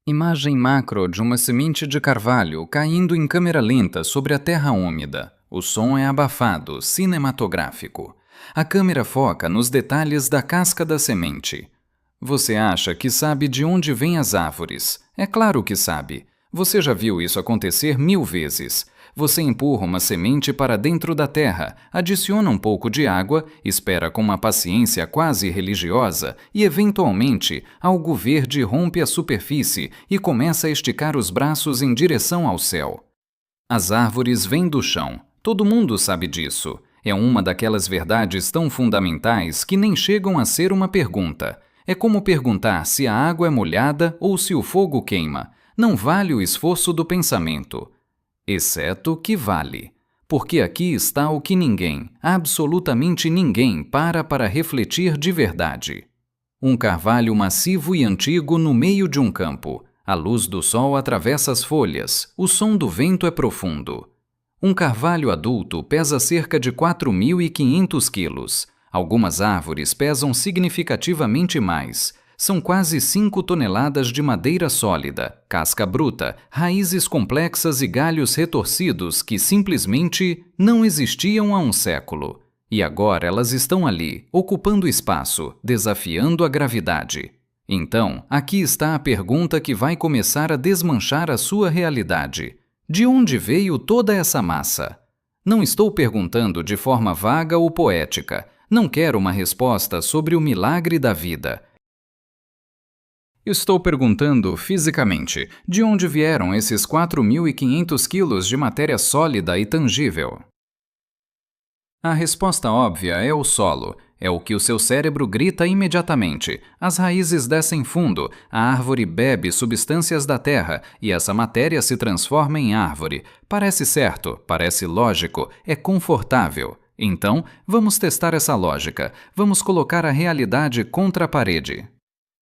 Imagem macro de uma semente de carvalho caindo em câmera lenta sobre a terra úmida. O som é abafado, cinematográfico. A câmera foca nos detalhes da casca da semente. Você acha que sabe de onde vêm as árvores? É claro que sabe. Você já viu isso acontecer 1000 vezes. Você empurra uma semente para dentro da terra, adiciona um pouco de água, espera com uma paciência quase religiosa e, eventualmente, algo verde rompe a superfície e começa a esticar os braços em direção ao céu. As árvores vêm do chão. Todo mundo sabe disso. É uma daquelas verdades tão fundamentais que nem chegam a ser uma pergunta. É como perguntar se a água é molhada ou se o fogo queima. Não vale o esforço do pensamento. Exceto que vale. Porque aqui está o que ninguém, absolutamente ninguém, para refletir de verdade. Um carvalho massivo e antigo no meio de um campo. A luz do sol atravessa as folhas, o som do vento é profundo. Um carvalho adulto pesa cerca de 4.500 quilos. Algumas árvores pesam significativamente mais. São quase 5 toneladas de madeira sólida, casca bruta, raízes complexas e galhos retorcidos que simplesmente não existiam há um século. E agora elas estão ali, ocupando espaço, desafiando a gravidade. Então, aqui está a pergunta que vai começar a desmanchar a sua realidade. De onde veio toda essa massa? Não estou perguntando de forma vaga ou poética. Não quero uma resposta sobre o milagre da vida. Estou perguntando fisicamente, de onde vieram esses 4.500 quilos de matéria sólida e tangível? A resposta óbvia é o solo. É o que o seu cérebro grita imediatamente. As raízes descem fundo, a árvore bebe substâncias da terra e essa matéria se transforma em árvore. Parece certo, parece lógico, é confortável. Então, vamos testar essa lógica. Vamos colocar a realidade contra a parede.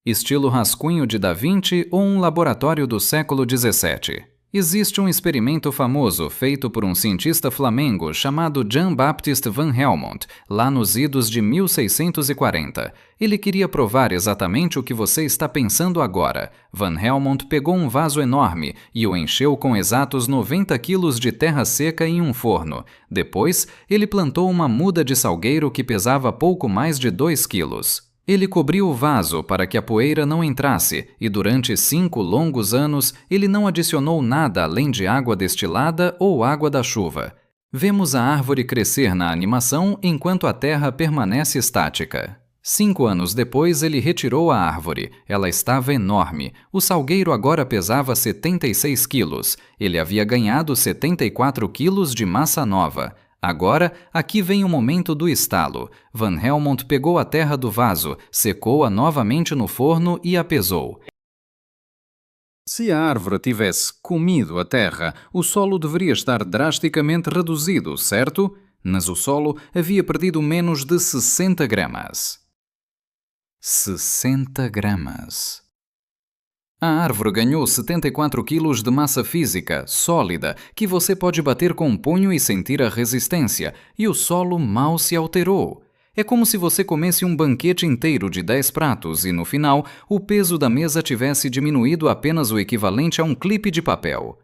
Estilo rascunho de Da Vinci ou um laboratório do século XVII. Existe um experimento famoso feito por um cientista flamengo chamado Jean-Baptiste Van Helmont, lá nos idos de 1640. Ele queria provar exatamente o que você está pensando agora. Van Helmont pegou um vaso enorme e o encheu com exatos 90 quilos de terra seca em um forno. Depois, ele plantou uma muda de salgueiro que pesava pouco mais de 2 quilos. Ele cobriu o vaso para que a poeira não entrasse e durante 5 longos anos ele não adicionou nada além de água destilada ou água da chuva. Vemos a árvore crescer na animação enquanto a terra permanece estática. 5 anos depois ele retirou a árvore. Ela estava enorme. O salgueiro agora pesava 76 quilos. Ele havia ganhado 74 quilos de massa nova. Agora, aqui vem o momento do estalo. Van Helmont pegou a terra do vaso, secou-a novamente no forno e a pesou. Se a árvore tivesse comido a terra, o solo deveria estar drasticamente reduzido, certo? Mas o solo havia perdido menos de 60 gramas. 60 gramas. A árvore ganhou 74 quilos de massa física, sólida, que você pode bater com um punho e sentir a resistência, e o solo mal se alterou. É como se você comesse um banquete inteiro de 10 pratos e, no final, o peso da mesa tivesse diminuído apenas o equivalente a um clipe de papel.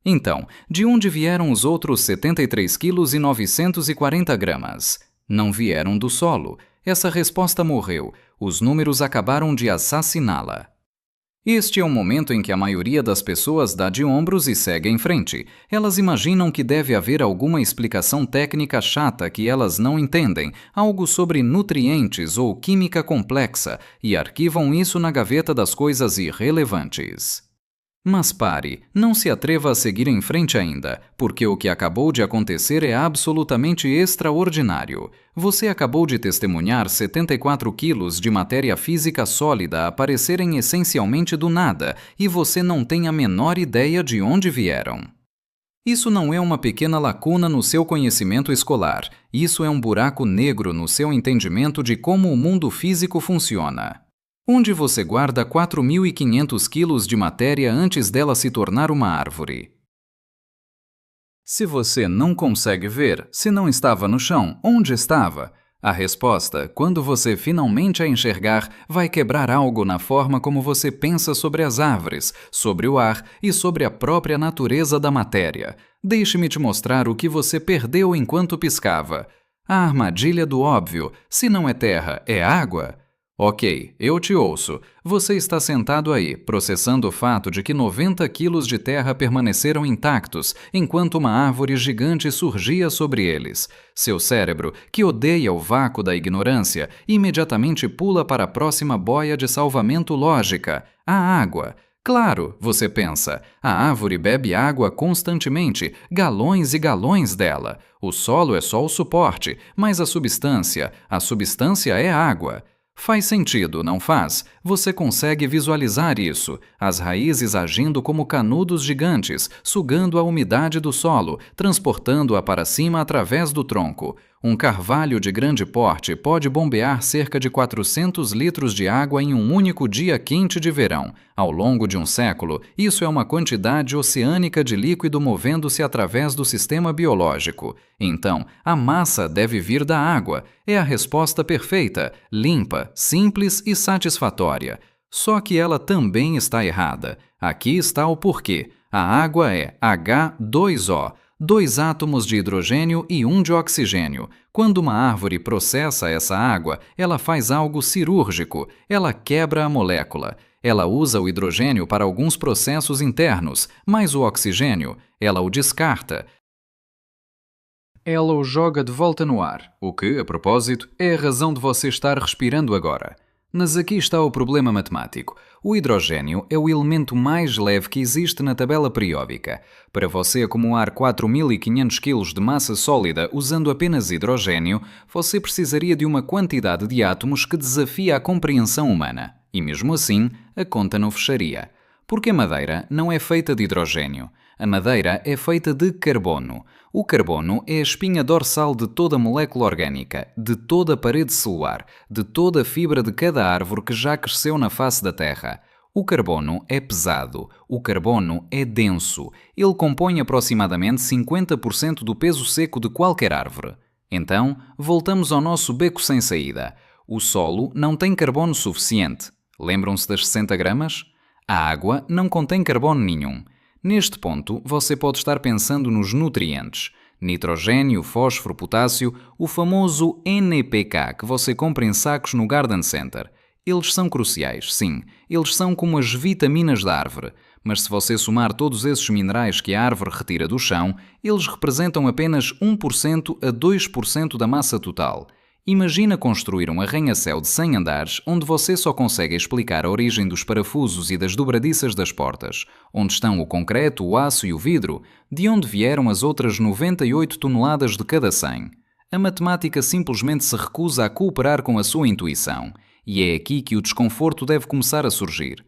Então, de onde vieram os outros 73 quilos e 940 gramas? Não vieram do solo. Essa resposta morreu. Os números acabaram de assassiná-la. Este é o momento em que a maioria das pessoas dá de ombros e segue em frente. Elas imaginam que deve haver alguma explicação técnica chata que elas não entendem, algo sobre nutrientes ou química complexa, e arquivam isso na gaveta das coisas irrelevantes. Mas pare, não se atreva a seguir em frente ainda, porque o que acabou de acontecer é absolutamente extraordinário. Você acabou de testemunhar 74 quilos de matéria física sólida aparecerem essencialmente do nada, e você não tem a menor ideia de onde vieram. Isso não é uma pequena lacuna no seu conhecimento escolar, isso é um buraco negro no seu entendimento de como o mundo físico funciona. Onde você guarda 4.500 quilos de matéria antes dela se tornar uma árvore? Se você não consegue ver, se não estava no chão, onde estava? A resposta, quando você finalmente a enxergar, vai quebrar algo na forma como você pensa sobre as árvores, sobre o ar e sobre a própria natureza da matéria. Deixe-me te mostrar o que você perdeu enquanto piscava. A armadilha do óbvio: se não é terra, é água? Ok, eu te ouço. Você está sentado aí, processando o fato de que 90 quilos de terra permaneceram intactos, enquanto uma árvore gigante surgia sobre eles. Seu cérebro, que odeia o vácuo da ignorância, imediatamente pula para a próxima boia de salvamento lógica: a água. Claro, você pensa, a árvore bebe água constantemente, galões e galões dela. O solo é só o suporte, mas a substância é água. Faz sentido, não faz? Você consegue visualizar isso, as raízes agindo como canudos gigantes, sugando a umidade do solo, transportando-a para cima através do tronco. Um carvalho de grande porte pode bombear cerca de 400 litros de água em um único dia quente de verão. Ao longo de um século, isso é uma quantidade oceânica de líquido movendo-se através do sistema biológico. Então, a massa deve vir da água. É a resposta perfeita, limpa, simples e satisfatória. Só que ela também está errada. Aqui está o porquê. A água é H2O. 2 átomos de hidrogênio e 1 de oxigênio. Quando uma árvore processa essa água, ela faz algo cirúrgico. Ela quebra a molécula. Ela usa o hidrogênio para alguns processos internos, mas o oxigênio, ela o descarta. Ela o joga de volta no ar, o que, a propósito, é a razão de você estar respirando agora. Mas aqui está o problema matemático. O hidrogênio é o elemento mais leve que existe na tabela periódica. Para você acumular 4.500 kg de massa sólida usando apenas hidrogênio, você precisaria de uma quantidade de átomos que desafia a compreensão humana. E mesmo assim, a conta não fecharia. Porque a madeira não é feita de hidrogênio. A madeira é feita de carbono. O carbono é a espinha dorsal de toda a molécula orgânica, de toda a parede celular, de toda a fibra de cada árvore que já cresceu na face da Terra. O carbono é pesado, o carbono é denso. Ele compõe aproximadamente 50% do peso seco de qualquer árvore. Então, voltamos ao nosso beco sem saída. O solo não tem carbono suficiente. Lembram-se das 60 gramas? A água não contém carbono nenhum. Neste ponto, você pode estar pensando nos nutrientes. Nitrogênio, fósforo, potássio, o famoso NPK que você compra em sacos no Garden Center. Eles são cruciais, sim. Eles são como as vitaminas da árvore. Mas se você somar todos esses minerais que a árvore retira do chão, eles representam apenas 1% a 2% da massa total. Imagina construir um arranha-céu de 100 andares onde você só consegue explicar a origem dos parafusos e das dobradiças das portas. Onde estão o concreto, o aço e o vidro? De onde vieram as outras 98 toneladas de cada 100? A matemática simplesmente se recusa a cooperar com a sua intuição. E é aqui que o desconforto deve começar a surgir.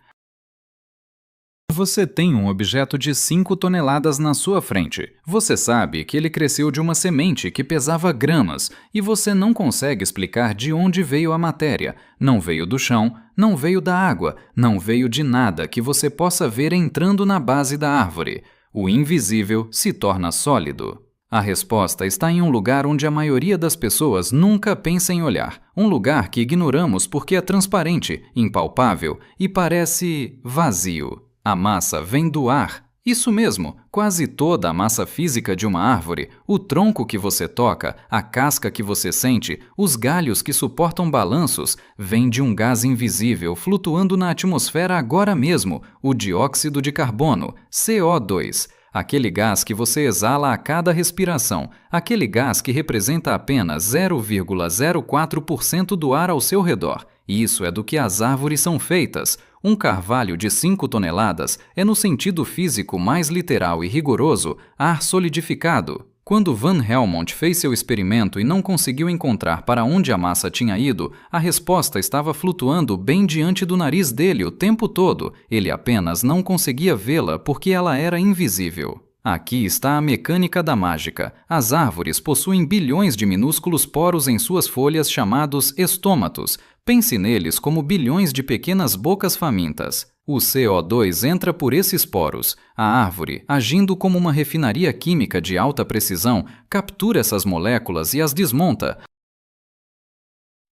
Você tem um objeto de 5 toneladas na sua frente. Você sabe que ele cresceu de uma semente que pesava gramas e você não consegue explicar de onde veio a matéria. Não veio do chão, não veio da água, não veio de nada que você possa ver entrando na base da árvore. O invisível se torna sólido. A resposta está em um lugar onde a maioria das pessoas nunca pensa em olhar. Um lugar que ignoramos porque é transparente, impalpável e parece vazio. A massa vem do ar. Isso mesmo, quase toda a massa física de uma árvore, o tronco que você toca, a casca que você sente, os galhos que suportam balanços, vem de um gás invisível flutuando na atmosfera agora mesmo, o dióxido de carbono, CO2. Aquele gás que você exala a cada respiração, aquele gás que representa apenas 0,04% do ar ao seu redor. Isso é do que as árvores são feitas. Um carvalho de 5 toneladas é, no sentido físico mais literal e rigoroso, ar solidificado. Quando Van Helmont fez seu experimento e não conseguiu encontrar para onde a massa tinha ido, a resposta estava flutuando bem diante do nariz dele o tempo todo. Ele apenas não conseguia vê-la porque ela era invisível. Aqui está a mecânica da mágica. As árvores possuem bilhões de minúsculos poros em suas folhas chamados estômatos. Pense neles como bilhões de pequenas bocas famintas. O CO2 entra por esses poros. A árvore, agindo como uma refinaria química de alta precisão, captura essas moléculas e as desmonta.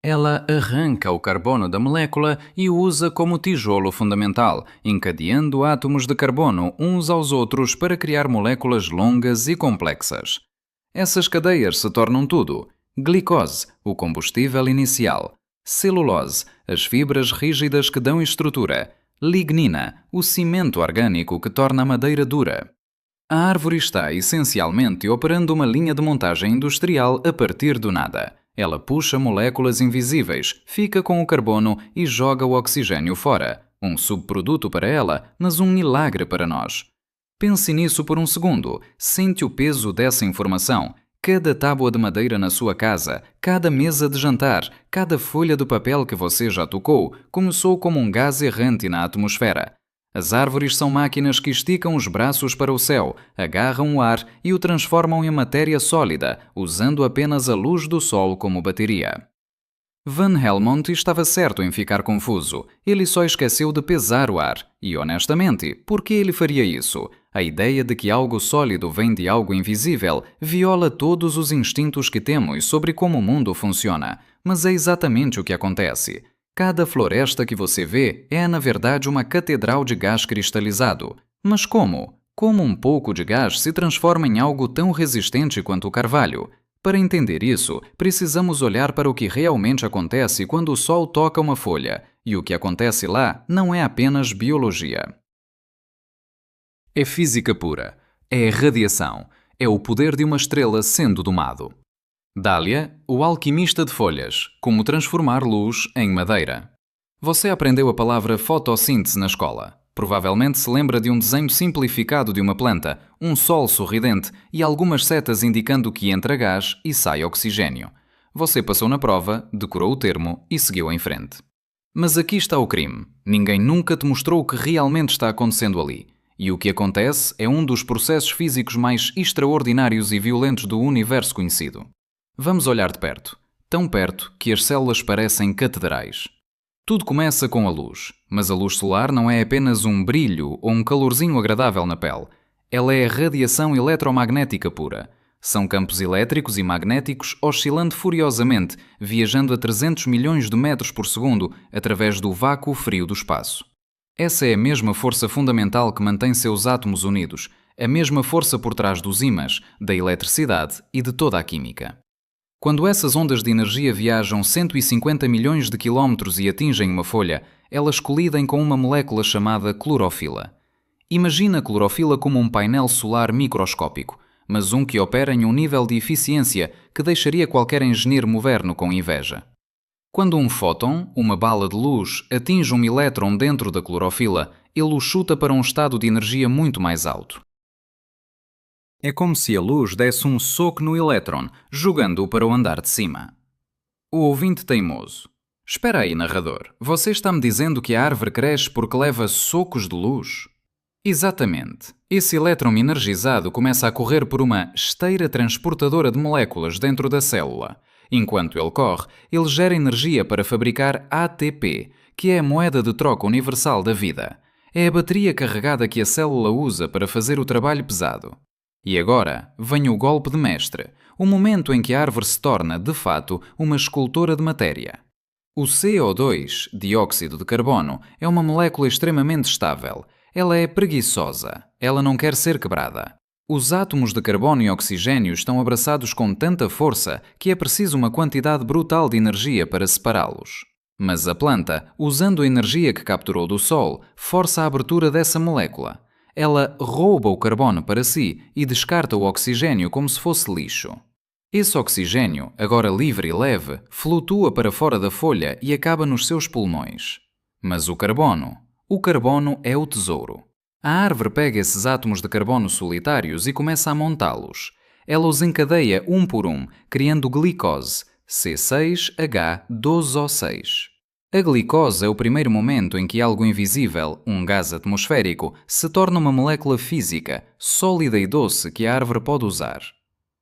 Ela arranca o carbono da molécula e o usa como tijolo fundamental, encadeando átomos de carbono uns aos outros para criar moléculas longas e complexas. Essas cadeias se tornam tudo: glicose, o combustível inicial; celulose, as fibras rígidas que dão estrutura; lignina, o cimento orgânico que torna a madeira dura. A árvore está essencialmente operando uma linha de montagem industrial a partir do nada. Ela puxa moléculas invisíveis, fica com o carbono e joga o oxigênio fora. Um subproduto para ela, mas um milagre para nós. Pense nisso por um segundo. Sente o peso dessa informação. Cada tábua de madeira na sua casa, cada mesa de jantar, cada folha de papel que você já tocou, começou como um gás errante na atmosfera. As árvores são máquinas que esticam os braços para o céu, agarram o ar e o transformam em matéria sólida, usando apenas a luz do sol como bateria. Van Helmont estava certo em ficar confuso. Ele só esqueceu de pesar o ar. E, honestamente, por que ele faria isso? A ideia de que algo sólido vem de algo invisível viola todos os instintos que temos sobre como o mundo funciona. Mas é exatamente o que acontece. Cada floresta que você vê é, na verdade, uma catedral de gás cristalizado. Mas como? Como um pouco de gás se transforma em algo tão resistente quanto o carvalho? Para entender isso, precisamos olhar para o que realmente acontece quando o Sol toca uma folha. E o que acontece lá não é apenas biologia. É física pura. É radiação. É o poder de uma estrela sendo domado. Dália, o alquimista de folhas, como transformar luz em madeira. Você aprendeu a palavra fotossíntese na escola. Provavelmente se lembra de um desenho simplificado de uma planta, um sol sorridente e algumas setas indicando que entra gás e sai oxigênio. Você passou na prova, decorou o termo e seguiu em frente. Mas aqui está o crime. Ninguém nunca te mostrou o que realmente está acontecendo ali. E o que acontece é um dos processos físicos mais extraordinários e violentos do universo conhecido. Vamos olhar de perto. Tão perto que as células parecem catedrais. Tudo começa com a luz, mas a luz solar não é apenas um brilho ou um calorzinho agradável na pele. Ela é a radiação eletromagnética pura. São campos elétricos e magnéticos oscilando furiosamente, viajando a 300 milhões de metros por segundo através do vácuo frio do espaço. Essa é a mesma força fundamental que mantém seus átomos unidos, a mesma força por trás dos ímãs, da eletricidade e de toda a química. Quando essas ondas de energia viajam 150 milhões de quilómetros e atingem uma folha, elas colidem com uma molécula chamada clorofila. Imagina a clorofila como um painel solar microscópico, mas um que opera em um nível de eficiência que deixaria qualquer engenheiro moderno com inveja. Quando um fóton, uma bala de luz, atinge um elétron dentro da clorofila, ele o chuta para um estado de energia muito mais alto. É como se a luz desse um soco no elétron, jogando-o para o andar de cima. O ouvinte teimoso. Espera aí, narrador. Você está-me dizendo que a árvore cresce porque leva socos de luz? Exatamente. Esse elétron energizado começa a correr por uma esteira transportadora de moléculas dentro da célula. Enquanto ele corre, ele gera energia para fabricar ATP, que é a moeda de troca universal da vida. É a bateria carregada que a célula usa para fazer o trabalho pesado. E agora vem o golpe de mestre, o momento em que a árvore se torna, de fato, uma escultora de matéria. O CO2, dióxido de carbono, é uma molécula extremamente estável. Ela é preguiçosa. Ela não quer ser quebrada. Os átomos de carbono e oxigênio estão abraçados com tanta força que é preciso uma quantidade brutal de energia para separá-los. Mas a planta, usando a energia que capturou do Sol, força a abertura dessa molécula. Ela rouba o carbono para si e descarta o oxigênio como se fosse lixo. Esse oxigênio, agora livre e leve, flutua para fora da folha e acaba nos seus pulmões. Mas o carbono é o tesouro. A árvore pega esses átomos de carbono solitários e começa a montá-los. Ela os encadeia um por um, criando glicose, C6H12O6. A glicose é o primeiro momento em que algo invisível, um gás atmosférico, se torna uma molécula física, sólida e doce que a árvore pode usar.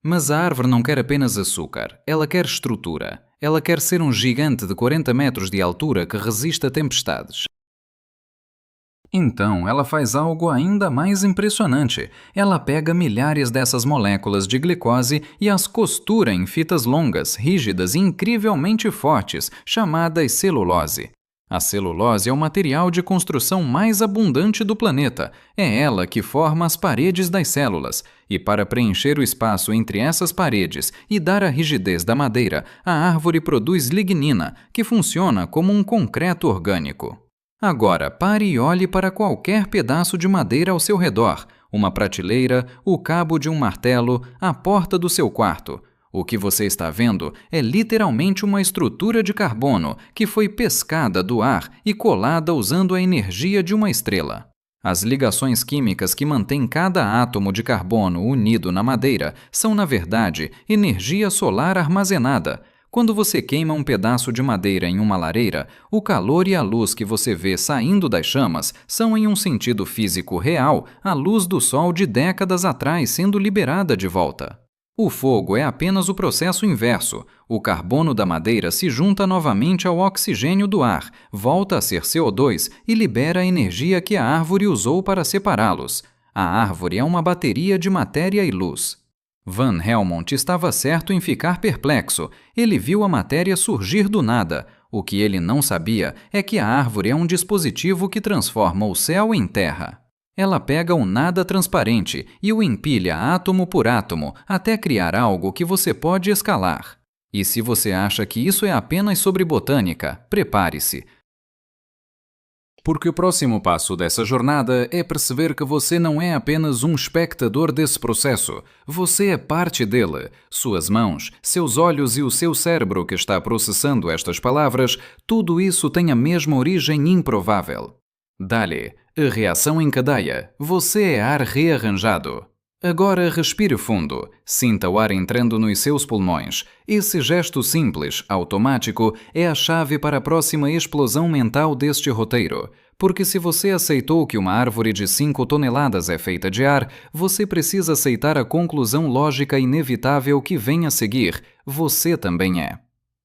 Mas a árvore não quer apenas açúcar, ela quer estrutura. Ela quer ser um gigante de 40 metros de altura que resiste a tempestades. Então, ela faz algo ainda mais impressionante. Ela pega milhares dessas moléculas de glicose e as costura em fitas longas, rígidas e incrivelmente fortes, chamadas celulose. A celulose é o material de construção mais abundante do planeta. É ela que forma as paredes das células. E para preencher o espaço entre essas paredes e dar a rigidez da madeira, a árvore produz lignina, que funciona como um concreto orgânico. Agora, pare e olhe para qualquer pedaço de madeira ao seu redor, uma prateleira, o cabo de um martelo, a porta do seu quarto. O que você está vendo é literalmente uma estrutura de carbono que foi pescada do ar e colada usando a energia de uma estrela. As ligações químicas que mantêm cada átomo de carbono unido na madeira são, na verdade, energia solar armazenada. Quando você queima um pedaço de madeira em uma lareira, o calor e a luz que você vê saindo das chamas são, em um sentido físico real, a luz do sol de décadas atrás sendo liberada de volta. O fogo é apenas o processo inverso. O carbono da madeira se junta novamente ao oxigênio do ar, volta a ser CO2 e libera a energia que a árvore usou para separá-los. A árvore é uma bateria de matéria e luz. Van Helmont estava certo em ficar perplexo. Ele viu a matéria surgir do nada. O que ele não sabia é que a árvore é um dispositivo que transforma o céu em terra. Ela pega o nada transparente e o empilha átomo por átomo até criar algo que você pode escalar. E se você acha que isso é apenas sobre botânica, prepare-se. Porque o próximo passo dessa jornada é perceber que você não é apenas um espectador desse processo, você é parte dele. Suas mãos, seus olhos e o seu cérebro que está processando estas palavras, tudo isso tem a mesma origem improvável. Dá-lhe, a reação em cadeia, você é ar rearranjado. Agora respire fundo, sinta o ar entrando nos seus pulmões. Esse gesto simples, automático, é a chave para a próxima explosão mental deste roteiro. Porque se você aceitou que uma árvore de 5 toneladas é feita de ar, você precisa aceitar a conclusão lógica inevitável que vem a seguir. Você também é.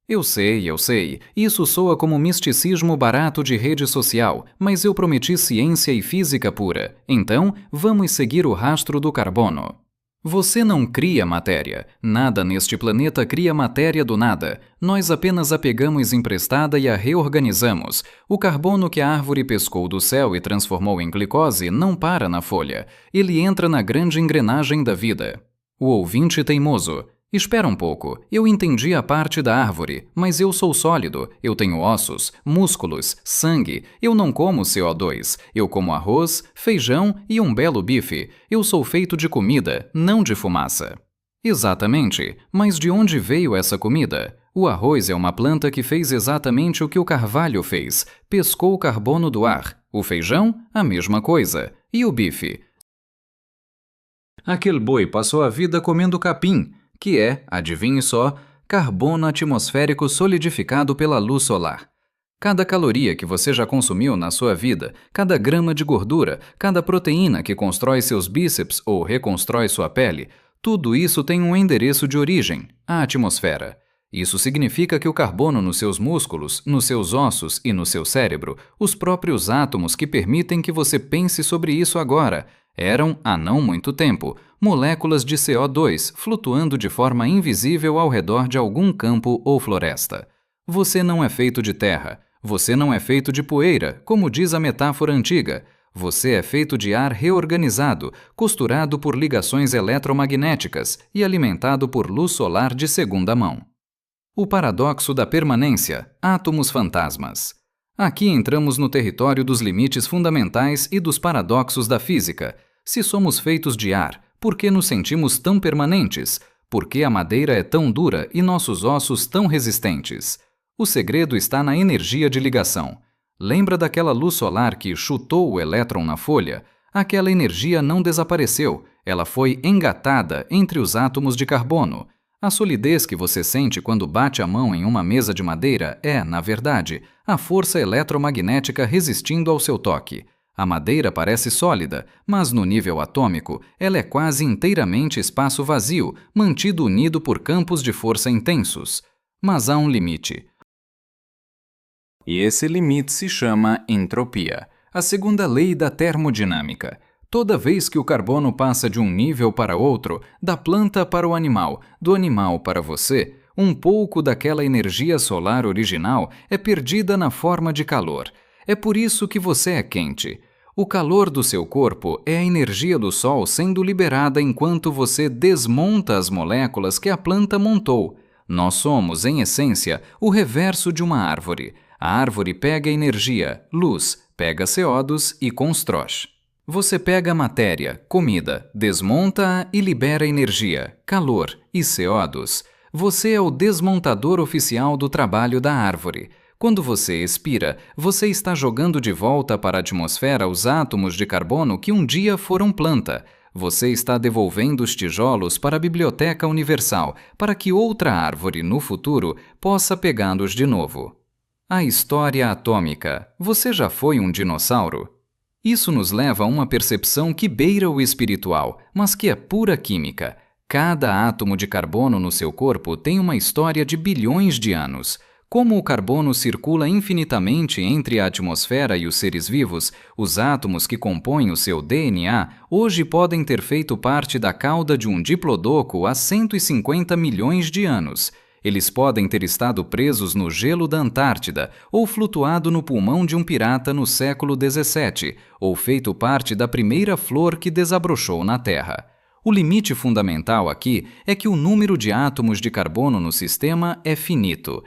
Eu sei, isso soa como misticismo barato de rede social, mas eu prometi ciência e física pura, então vamos seguir o rastro do carbono. Você não cria matéria, nada neste planeta cria matéria do nada, nós apenas a pegamos emprestada e a reorganizamos. O carbono que a árvore pescou do céu e transformou em glicose não para na folha, ele entra na grande engrenagem da vida. O ouvinte teimoso. Espera um pouco, eu entendi a parte da árvore, mas eu sou sólido, eu tenho ossos, músculos, sangue, eu não como CO2, eu como arroz, feijão e um belo bife, eu sou feito de comida, não de fumaça. Exatamente, mas de onde veio essa comida? O arroz é uma planta que fez exatamente o que o carvalho fez, pescou o carbono do ar. O feijão, a mesma coisa. E o bife? Aquele boi passou a vida comendo capim, que é, adivinhe só, carbono atmosférico solidificado pela luz solar. Cada caloria que você já consumiu na sua vida, cada grama de gordura, cada proteína que constrói seus bíceps ou reconstrói sua pele, tudo isso tem um endereço de origem, a atmosfera. Isso significa que o carbono nos seus músculos, nos seus ossos e no seu cérebro, os próprios átomos que permitem que você pense sobre isso agora, eram, há não muito tempo, moléculas de CO2 flutuando de forma invisível ao redor de algum campo ou floresta. Você não é feito de terra, você não é feito de poeira, como diz a metáfora antiga. Você é feito de ar reorganizado, costurado por ligações eletromagnéticas e alimentado por luz solar de segunda mão. O paradoxo da permanência, átomos fantasmas. Aqui entramos no território dos limites fundamentais e dos paradoxos da física. Se somos feitos de ar, por que nos sentimos tão permanentes? Por que a madeira é tão dura e nossos ossos tão resistentes? O segredo está na energia de ligação. Lembra daquela luz solar que chutou o elétron na folha? Aquela energia não desapareceu, ela foi engatada entre os átomos de carbono. A solidez que você sente quando bate a mão em uma mesa de madeira é, na verdade, a força eletromagnética resistindo ao seu toque. A madeira parece sólida, mas no nível atômico, ela é quase inteiramente espaço vazio, mantido unido por campos de força intensos. Mas há um limite. E esse limite se chama entropia. A segunda lei da termodinâmica. Toda vez que o carbono passa de um nível para outro, da planta para o animal, do animal para você, um pouco daquela energia solar original é perdida na forma de calor. É por isso que você é quente. O calor do seu corpo é a energia do Sol sendo liberada enquanto você desmonta as moléculas que a planta montou. Nós somos, em essência, o reverso de uma árvore. A árvore pega energia, luz, pega CO2 e constrói. Você pega a matéria, comida, desmonta-a e libera energia, calor e CO2. Você é o desmontador oficial do trabalho da árvore. Quando você expira, você está jogando de volta para a atmosfera os átomos de carbono que um dia foram planta. Você está devolvendo os tijolos para a Biblioteca Universal, para que outra árvore, no futuro, possa pegá-los de novo. A história atômica. Você já foi um dinossauro? Isso nos leva a uma percepção que beira o espiritual, mas que é pura química. Cada átomo de carbono no seu corpo tem uma história de bilhões de anos. Como o carbono circula infinitamente entre a atmosfera e os seres vivos, os átomos que compõem o seu DNA hoje podem ter feito parte da cauda de um diplodocus há 150 milhões de anos. Eles podem ter estado presos no gelo da Antártida, ou flutuado no pulmão de um pirata no século XVII, ou feito parte da primeira flor que desabrochou na Terra. O limite fundamental aqui é que o número de átomos de carbono no sistema é finito.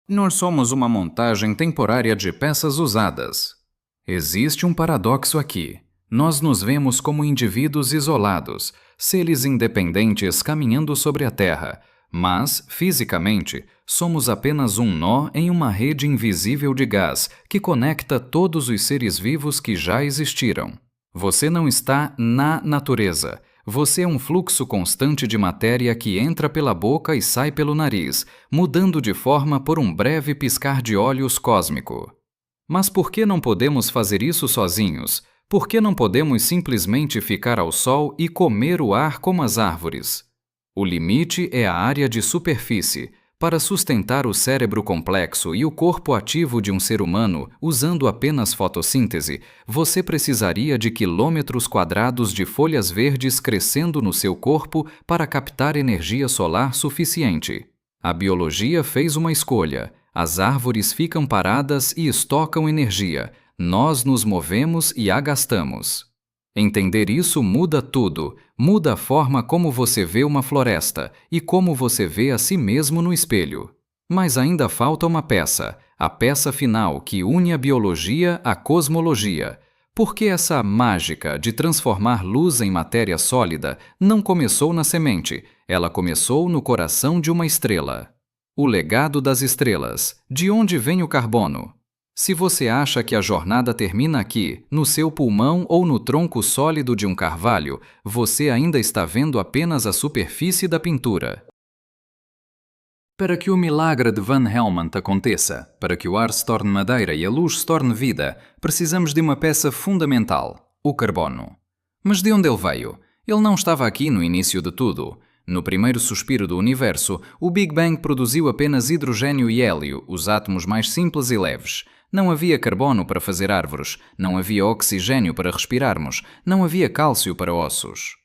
Nós somos uma montagem temporária de peças usadas. Existe um paradoxo aqui. Nós nos vemos como indivíduos isolados, seres independentes caminhando sobre a Terra. Mas, fisicamente, somos apenas um nó em uma rede invisível de gás que conecta todos os seres vivos que já existiram. Você não está na natureza. Você é um fluxo constante de matéria que entra pela boca e sai pelo nariz, mudando de forma por um breve piscar de olhos cósmico. Mas por que não podemos fazer isso sozinhos? Por que não podemos simplesmente ficar ao sol e comer o ar como as árvores? O limite é a área de superfície. Para sustentar o cérebro complexo e o corpo ativo de um ser humano, usando apenas fotossíntese, você precisaria de quilômetros quadrados de folhas verdes crescendo no seu corpo para captar energia solar suficiente. A biologia fez uma escolha. As árvores ficam paradas e estocam energia. Nós nos movemos e a gastamos. Entender isso muda tudo, muda a forma como você vê uma floresta e como você vê a si mesmo no espelho. Mas ainda falta uma peça, a peça final que une a biologia à cosmologia. Por que essa mágica de transformar luz em matéria sólida não começou na semente, ela começou no coração de uma estrela? O legado das estrelas. De onde vem o carbono? Se você acha que a jornada termina aqui, no seu pulmão ou no tronco sólido de um carvalho, você ainda está vendo apenas a superfície da pintura. Para que o milagre de Van Helmont aconteça, para que o ar se torne madeira e a luz se torne vida, precisamos de uma peça fundamental, o carbono. Mas de onde ele veio? Ele não estava aqui no início de tudo. No primeiro suspiro do universo, o Big Bang produziu apenas hidrogênio e hélio, os átomos mais simples e leves. Não havia carbono para fazer árvores, não havia oxigênio para respirarmos, não havia cálcio para ossos.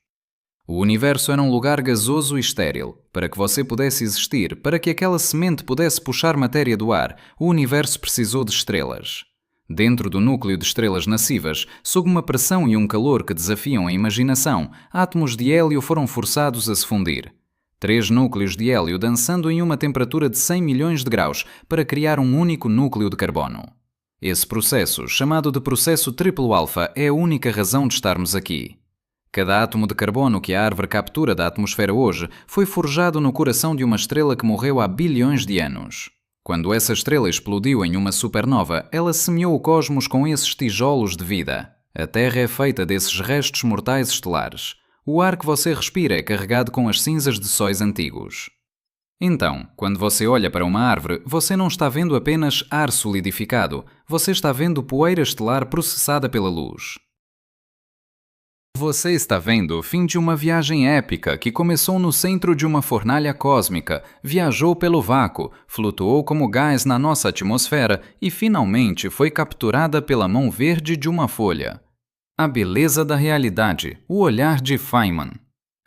O universo era um lugar gasoso e estéril. Para que você pudesse existir, para que aquela semente pudesse puxar matéria do ar, o universo precisou de estrelas. Dentro do núcleo de estrelas massivas, sob uma pressão e um calor que desafiam a imaginação, átomos de hélio foram forçados a se fundir. 3 núcleos de hélio dançando em uma temperatura de 100 milhões de graus para criar um único núcleo de carbono. Esse processo, chamado de processo triplo alfa, é a única razão de estarmos aqui. Cada átomo de carbono que a árvore captura da atmosfera hoje foi forjado no coração de uma estrela que morreu há bilhões de anos. Quando essa estrela explodiu em uma supernova, ela semeou o cosmos com esses tijolos de vida. A Terra é feita desses restos mortais estelares. O ar que você respira é carregado com as cinzas de sóis antigos. Então, quando você olha para uma árvore, você não está vendo apenas ar solidificado, você está vendo poeira estelar processada pela luz. Você está vendo o fim de uma viagem épica que começou no centro de uma fornalha cósmica, viajou pelo vácuo, flutuou como gás na nossa atmosfera e finalmente foi capturada pela mão verde de uma folha. A beleza da realidade, o olhar de Feynman.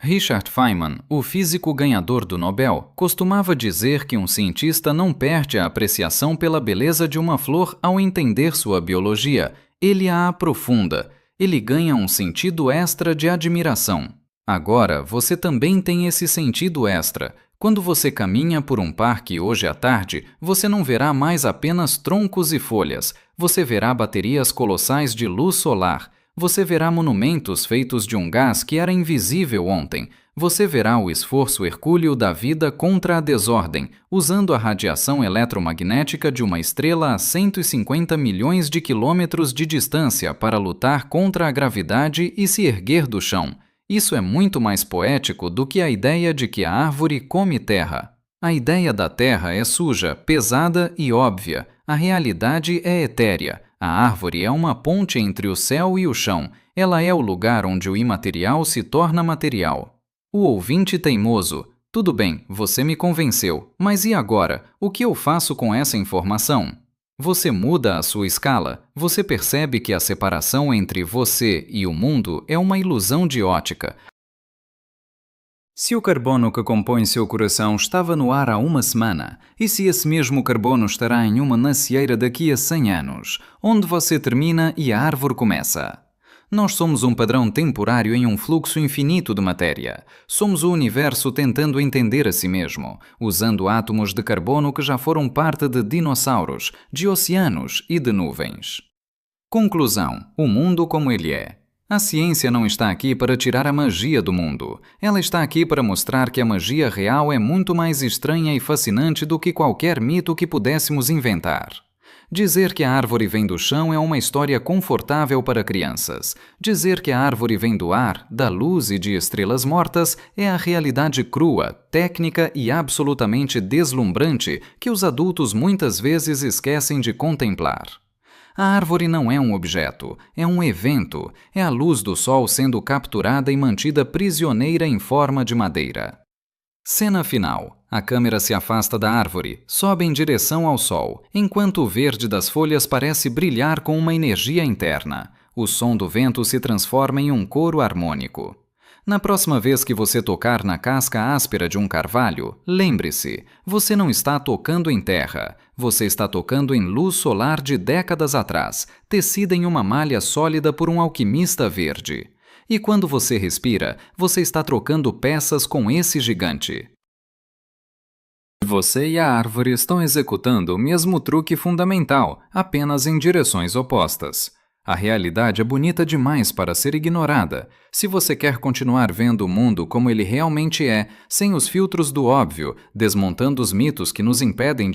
Richard Feynman, o físico ganhador do Nobel, costumava dizer que um cientista não perde a apreciação pela beleza de uma flor ao entender sua biologia, ele a aprofunda. Ele ganha um sentido extra de admiração. Agora, você também tem esse sentido extra. Quando você caminha por um parque hoje à tarde, você não verá mais apenas troncos e folhas. Você verá baterias colossais de luz solar. Você verá monumentos feitos de um gás que era invisível ontem. Você verá o esforço hercúleo da vida contra a desordem, usando a radiação eletromagnética de uma estrela a 150 milhões de quilômetros de distância para lutar contra a gravidade e se erguer do chão. Isso é muito mais poético do que a ideia de que a árvore come terra. A ideia da terra é suja, pesada e óbvia. A realidade é etérea. A árvore é uma ponte entre o céu e o chão. Ela é o lugar onde o imaterial se torna material. O ouvinte teimoso. Tudo bem, você me convenceu, mas e agora? O que eu faço com essa informação? Você muda a sua escala. Você percebe que a separação entre você e o mundo é uma ilusão de ótica. Se o carbono que compõe seu coração estava no ar há uma semana, e se esse mesmo carbono estará em uma macieira daqui a 100 anos, onde você termina e a árvore começa? Nós somos um padrão temporário em um fluxo infinito de matéria. Somos o universo tentando entender a si mesmo, usando átomos de carbono que já foram parte de dinossauros, de oceanos e de nuvens. Conclusão: o mundo como ele é. A ciência não está aqui para tirar a magia do mundo. Ela está aqui para mostrar que a magia real é muito mais estranha e fascinante do que qualquer mito que pudéssemos inventar. Dizer que a árvore vem do chão é uma história confortável para crianças. Dizer que a árvore vem do ar, da luz e de estrelas mortas é a realidade crua, técnica e absolutamente deslumbrante que os adultos muitas vezes esquecem de contemplar. A árvore não é um objeto, é um evento, é a luz do sol sendo capturada e mantida prisioneira em forma de madeira. Cena final. A câmera se afasta da árvore, sobe em direção ao sol, enquanto o verde das folhas parece brilhar com uma energia interna. O som do vento se transforma em um coro harmônico. Na próxima vez que você tocar na casca áspera de um carvalho, lembre-se, você não está tocando em terra, você está tocando em luz solar de décadas atrás, tecida em uma malha sólida por um alquimista verde. E quando você respira, você está trocando peças com esse gigante. Você e a árvore estão executando o mesmo truque fundamental, apenas em direções opostas. A realidade é bonita demais para ser ignorada. Se você quer continuar vendo o mundo como ele realmente é, sem os filtros do óbvio, desmontando os mitos que nos impedem